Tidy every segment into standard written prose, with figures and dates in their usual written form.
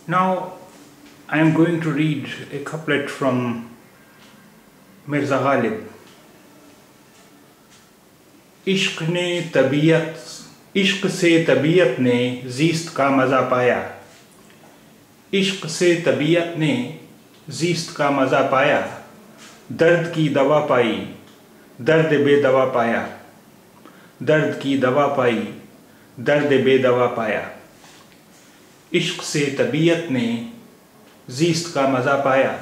Now I am going to read a couplet from Mirza Ghalib. इश्क से तबीयत ने ज़ीस्त का मज़ा पाया। इश्क से तबीयत ने ज़ीस्त का मज़ा पाया। दर्द की दवा पाई, दर्द बेदवा पाया। दर्द की दवा पाई, दर्द बेदवा पाया। इश्क से तबीयत ने ज़ीस्त का मज़ा पाया।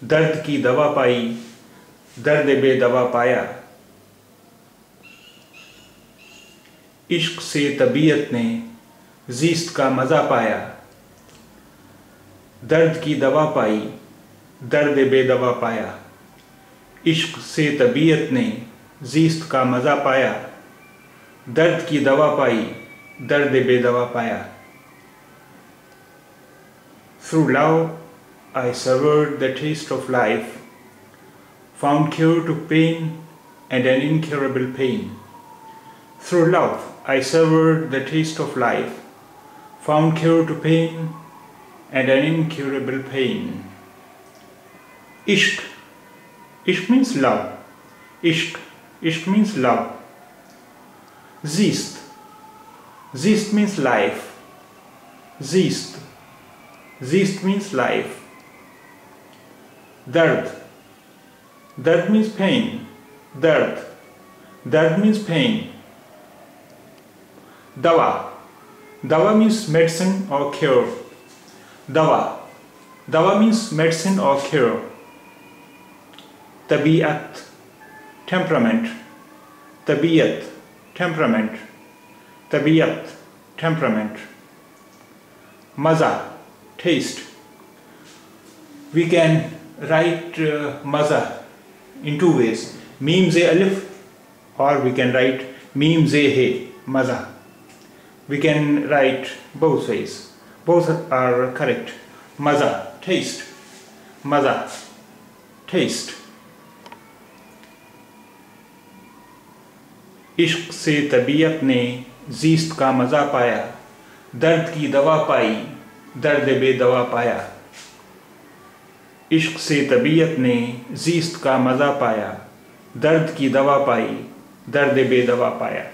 दर्द की दवा पाई, दर्द बेदवा पाया। इश्क से तबीयत ने ज़ीस्त का मज़ा पाया। दर्द की दवा पाई, दर्द बेदवा पाया। इश्क से तबीयत ने ज़ीस्त का मज़ा पाया। दर्द की दवा पाई, दर्द बेदवा पाया। Through love I savored the taste of life, found cure to pain and an incurable pain. Through love I savored the taste of life, found cure to pain and an incurable pain. Ishq. Ishq means love. Ishq. Ishq means love. Zeest. Zeest means life. Zeest. Zeest means life. Dard. Dard means pain. Dard. Dard means pain. Dawa. Dawa means medicine or cure. Dawa. Dawa means medicine or cure. Tabiat. Temperament. Tabiat. Temperament. Tabiat. Temperament. Maza. Taste. We can write maza in two ways. Mim ze alif, or we can write mim ze he, maza. We can write both ways. Both are correct. Maza, taste. Maza, taste. इश्क से तबीयत ने ज़ीस्त का मज़ा पाया। दर्द की दवा पाई, दर्द बेदवा पाया। इश्क से तबीयत ने ज़ीस्त का मज़ा पाया। दर्द की दवा पाई, दर्द बेदवा पाया।